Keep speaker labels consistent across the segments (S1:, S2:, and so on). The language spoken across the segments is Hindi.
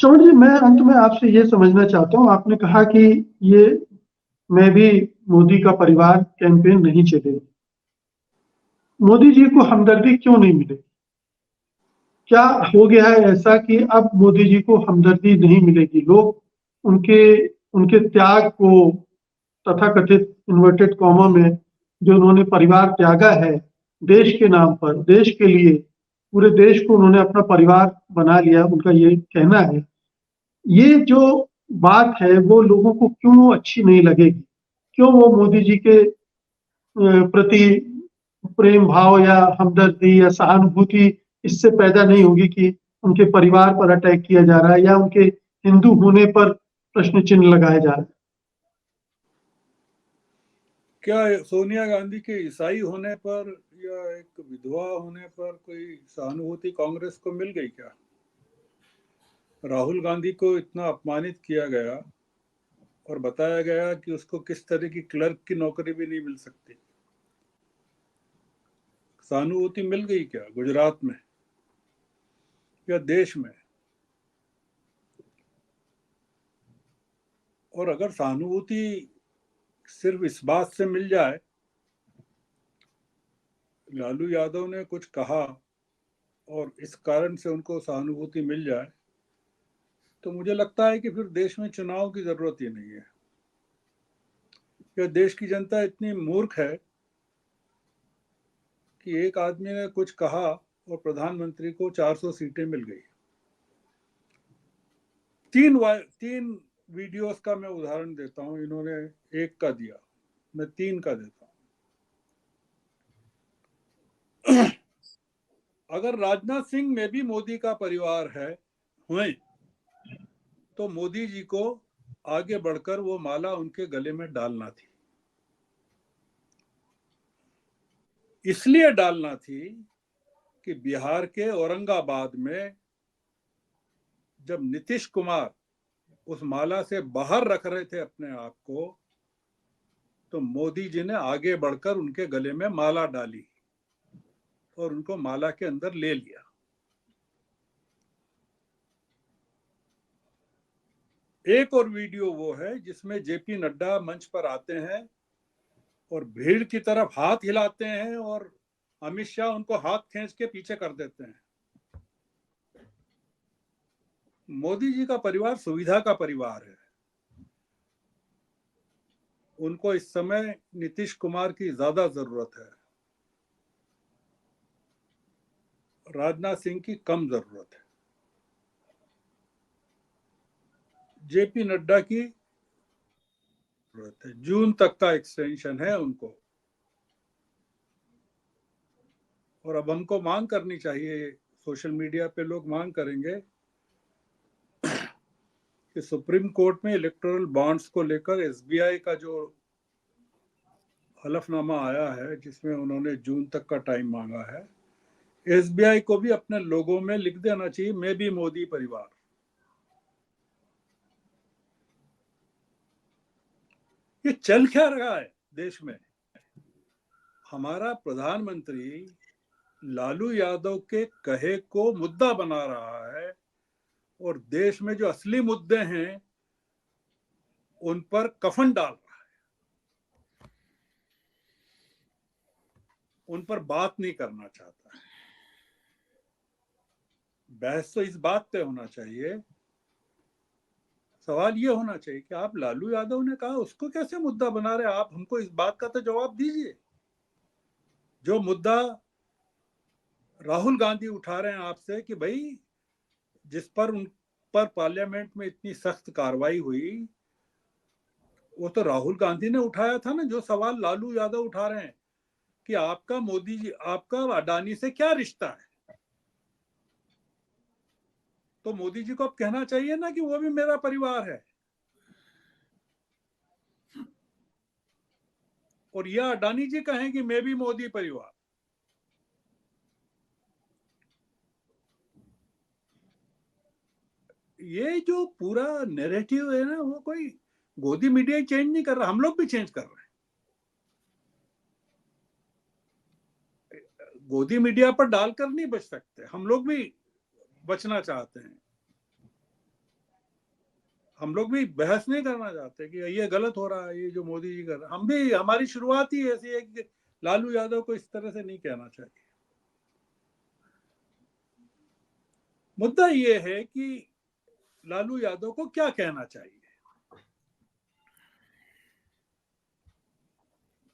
S1: श्रवण जी, मैं अंत में आपसे ये समझना चाहता हूँ, आपने कहा कि ये मैं भी मोदी का परिवार कैंपेन नहीं चलेगी। मोदी जी को हमदर्दी क्यों नहीं मिलेगी? क्या हो गया है ऐसा कि अब मोदी जी को हमदर्दी नहीं मिलेगी? लोग उनके उनके त्याग को, तथाकथित इन्वर्टेड कॉमा में, जो उन्होंने परिवार त्यागा है देश के नाम पर, देश के लिए, पूरे देश को उन्होंने अपना परिवार बना लिया, उनका ये कहना है। ये जो बात है वो लोगों को क्यों अच्छी नहीं लगेगी? क्यों वो मोदी जी के प्रति प्रेम भाव या हमदर्दी या सहानुभूति इससे पैदा नहीं होगी कि उनके परिवार पर अटैक किया जा रहा है या उनके हिंदू होने पर प्रश्न चिन्ह लगाया जा रहा है?
S2: क्या सोनिया गांधी के ईसाई होने पर या एक विधवा होने पर कोई सहानुभूति कांग्रेस को मिल गई क्या? राहुल गांधी को इतना अपमानित किया गया और बताया गया कि उसको किस तरह की क्लर्क की नौकरी भी नहीं मिल सकती। सहानुभूति मिल गई क्या गुजरात में या देश में? और अगर सहानुभूति सिर्फ इस बात से मिल जाए, लालू यादव ने कुछ कहा और इस कारण से उनको सहानुभूति मिल जाए, तो मुझे लगता है कि फिर देश में चुनाव की जरूरत ही नहीं है। या देश की जनता इतनी मूर्ख है कि एक आदमी ने कुछ कहा और प्रधानमंत्री को 400 सीटें मिल गई। तीन वीडियोस का मैं उदाहरण देता हूं, इन्होंने एक का दिया, मैं तीन का देता हूं। अगर राजनाथ सिंह में भी मोदी का परिवार है हुए, तो मोदी जी को आगे बढ़कर वो माला उनके गले में डालना थी। इसलिए डालना थी कि बिहार के औरंगाबाद में जब नीतीश कुमार उस माला से बाहर रख रहे थे अपने आप को, तो मोदी जी ने आगे बढ़कर उनके गले में माला डाली और उनको माला के अंदर ले लिया। एक और वीडियो वो है जिसमें जेपी नड्डा मंच पर आते हैं और भीड़ की तरफ हाथ हिलाते हैं और अमित शाह उनको हाथ खींच के पीछे कर देते हैं। मोदी जी का परिवार सुविधा का परिवार है। उनको इस समय नीतीश कुमार की ज्यादा जरूरत है, राजनाथ सिंह की कम जरूरत है। जेपी नड्डा की जरूरत है, जून तक का एक्सटेंशन है उनको। और अब हमको मांग करनी चाहिए, सोशल मीडिया पे लोग मांग करेंगे कि सुप्रीम कोर्ट में इलेक्टोरल बॉन्ड्स को लेकर एसबीआई का जो हलफनामा आया है, जिसमें उन्होंने जून तक का टाइम मांगा है, एसबीआई को भी अपने लोगों में लिख देना चाहिए, मैं भी मोदी परिवार। ये चल क्या रहा है देश में? हमारा प्रधानमंत्री लालू यादव के कहे को मुद्दा बना रहा है और देश में जो असली मुद्दे हैं उन पर कफन डाल रहा है, उन पर बात नहीं करना चाहता है। बहस तो इस बात पे होना चाहिए, सवाल ये होना चाहिए कि आप लालू यादव ने कहा उसको कैसे मुद्दा बना रहे? आप हमको इस बात का तो जवाब दीजिए। जो मुद्दा राहुल गांधी उठा रहे हैं आपसे कि भाई जिस पर उन पर पार्लियामेंट में इतनी सख्त कार्रवाई हुई, वो तो राहुल गांधी ने उठाया था ना। जो सवाल लालू यादव उठा रहे हैं कि आपका मोदी जी, आपका अडानी से क्या रिश्ता है, तो मोदी जी को अब कहना चाहिए ना कि वो भी मेरा परिवार है। और यह अडानी जी कहें कि मैं भी मोदी परिवार। ये जो पूरा नैरेटिव है ना, वो कोई गोदी मीडिया चेंज नहीं कर रहा, हम लोग भी चेंज कर रहे हैं। गोदी मीडिया पर डालकर नहीं बच सकते, हम लोग भी बचना चाहते हैं। हम लोग भी बहस नहीं करना चाहते कि ये गलत हो रहा है, ये जो मोदी जी कर रहे हैं। हम भी, हमारी शुरुआत ही ऐसी है कि लालू यादव को इस तरह से नहीं कहना चाहिए। मुद्दा ये है कि लालू यादव को क्या कहना चाहिए।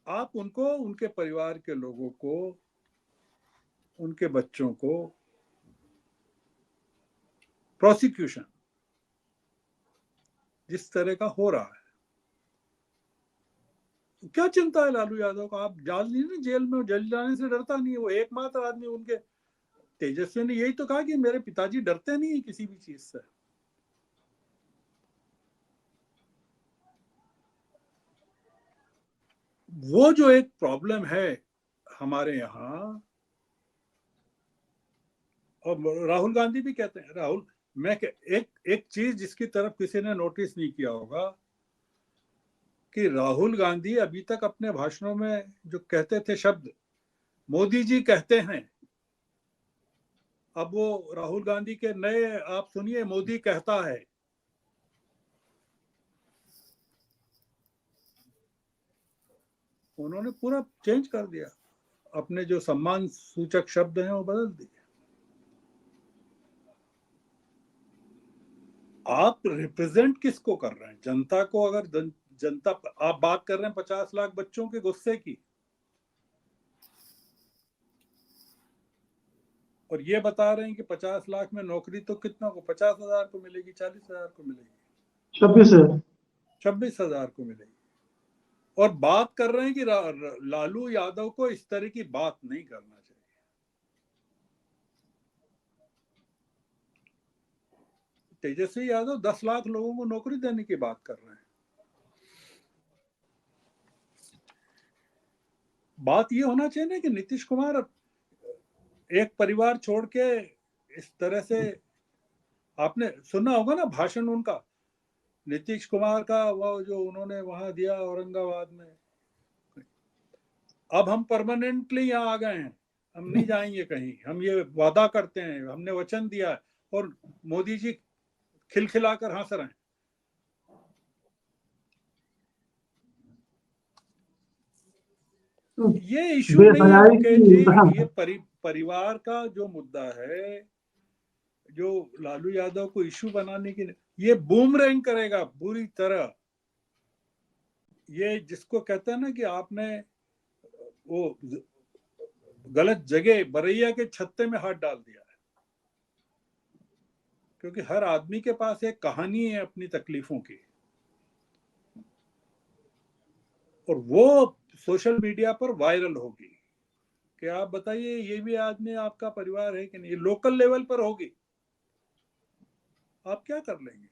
S2: आप उनको, उनके परिवार के लोगों को, उनके बच्चों को प्रोसिक्यूशन जिस तरह का हो रहा है, तो क्या चिंता है लालू यादव को? आप डाल नहीं ना जेल में, जेल जाने से डरता नहीं है वो। एकमात्र आदमी उनके, तेजस्वी ने यही तो कहा कि मेरे पिताजी डरते नहीं है किसी भी चीज से। वो जो एक प्रॉब्लम है हमारे यहाँ, और राहुल गांधी भी कहते हैं, एक चीज जिसकी तरफ किसी ने नोटिस नहीं किया होगा कि राहुल गांधी अभी तक अपने भाषणों में जो कहते थे शब्द, मोदी जी कहते हैं, अब वो राहुल गांधी के नए आप सुनिए, मोदी कहता है। उन्होंने पूरा चेंज कर दिया, अपने जो सम्मान सूचक शब्द हैं वो बदल दिए। आप रिप्रेजेंट किसको कर रहे हैं? जनता को। अगर जनता, आप बात कर रहे हैं 50 लाख बच्चों के गुस्से की, और ये बता रहे हैं कि 50 लाख में नौकरी तो कितना को, 50,000 को मिलेगी, 40,000 को मिलेगी, 26,000 को मिलेगी। और बात कर रहे हैं कि लालू यादव को इस तरह की बात नहीं करना चाहिए। तेजस्वी यादव 10 लाख लोगों को नौकरी देने की बात कर रहे हैं। बात ये होना चाहिए ना कि नीतीश कुमार एक परिवार छोड़ के इस तरह से, आपने सुना होगा ना भाषण उनका, नीतीश कुमार का, वो जो उन्होंने वहां दिया औरंगाबाद में, अब हम परमानेंटली यहाँ आ गए हैं, हम नहीं जाएंगे कहीं, हम ये वादा करते हैं, हमने वचन दिया है। और मोदी जी खिलखिलाकर हंस रहे हैं। ये इशू नहीं है मुकेश जी, ये परिवार का जो मुद्दा है, जो लालू यादव को इशू बनाने की, ये बूमरैंग करेगा बुरी तरह। ये जिसको कहते हैं ना कि आपने वो गलत जगह, बरैया के छत्ते में हाथ डाल दिया है। क्योंकि हर आदमी के पास एक कहानी है अपनी तकलीफों की, और वो सोशल मीडिया पर वायरल होगी कि आप बताइए ये भी आदमी आपका परिवार है कि नहीं। लोकल लेवल पर होगी, आप क्या कर लेंगे?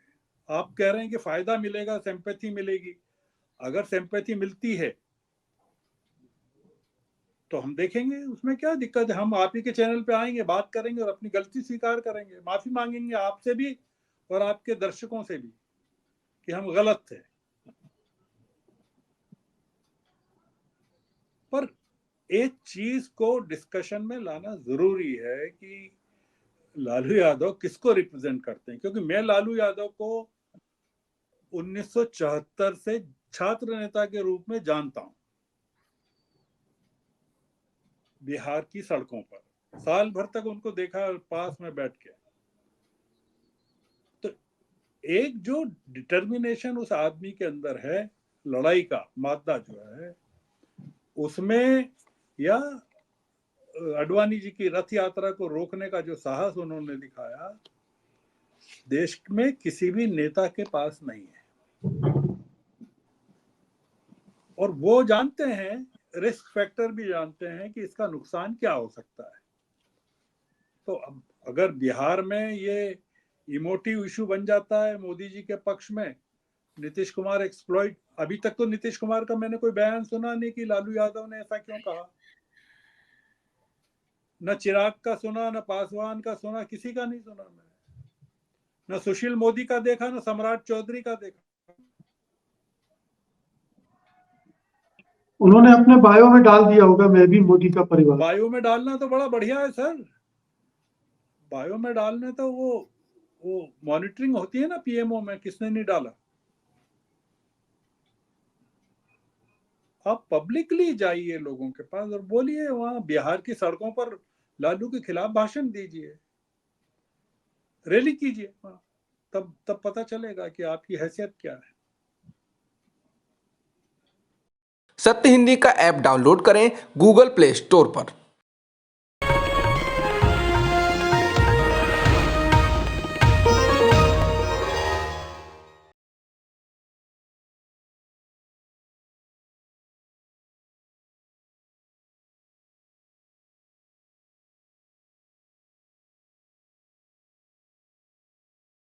S2: आप कह रहे हैं कि फायदा मिलेगा, सिंपैथी मिलेगी। अगर सिंपैथी मिलती है तो हम देखेंगे, उसमें क्या दिक्कत है। हम आप ही के चैनल पे आएंगे, बात करेंगे और अपनी गलती स्वीकार करेंगे, माफी मांगेंगे आपसे भी और आपके दर्शकों से भी कि हम गलत थे। पर एक चीज को डिस्कशन में लाना जरूरी है कि लालू यादव किसको रिप्रेजेंट करते हैं। क्योंकि मैं लालू यादव को 1974 से छात्र नेता के रूप में जानता हूं। बिहार की सड़कों पर साल भर तक उनको देखा पास में बैठ के। तो एक जो डिटर्मिनेशन उस आदमी के अंदर है, लड़ाई का मादा जो है उसमें, या अडवाणी जी की रथ यात्रा को रोकने का जो साहस उन्होंने दिखाया, देश में किसी भी नेता के पास नहीं है। और वो जानते हैं, रिस्क फैक्टर भी जानते हैं कि इसका नुकसान क्या हो सकता है। तो अब अगर बिहार में ये इमोटिव इशू बन जाता है मोदी जी के पक्ष में, नीतीश कुमार एक्सप्लॉइट, अभी तक तो नीतीश कुमार का मैंने कोई बयान सुना नहीं कि लालू यादव ने ऐसा क्यों कहा। न चिराग का सुना, न पासवान का सुना, किसी का नहीं सुना मैंने। न सुशील मोदी का देखा, न सम्राट चौधरी का देखा।
S1: उन्होंने अपने बायो में डाल दिया होगा, मैं भी मोदी का परिवार।
S2: बायो में डालना तो बड़ा बढ़िया है सर, बायो में डालने तो वो वो मॉनिटरिंग होती है ना पीएमओ में, किसने नहीं डाला। आप पब्लिकली जाइए लोगों के पास और बोलिए, वहां बिहार की सड़कों पर लालू के खिलाफ भाषण दीजिए, रैली कीजिए, तब पता चलेगा कि आपकी हैसियत क्या है।
S3: सत्य हिंदी का ऐप डाउनलोड करें गूगल प्ले स्टोर पर।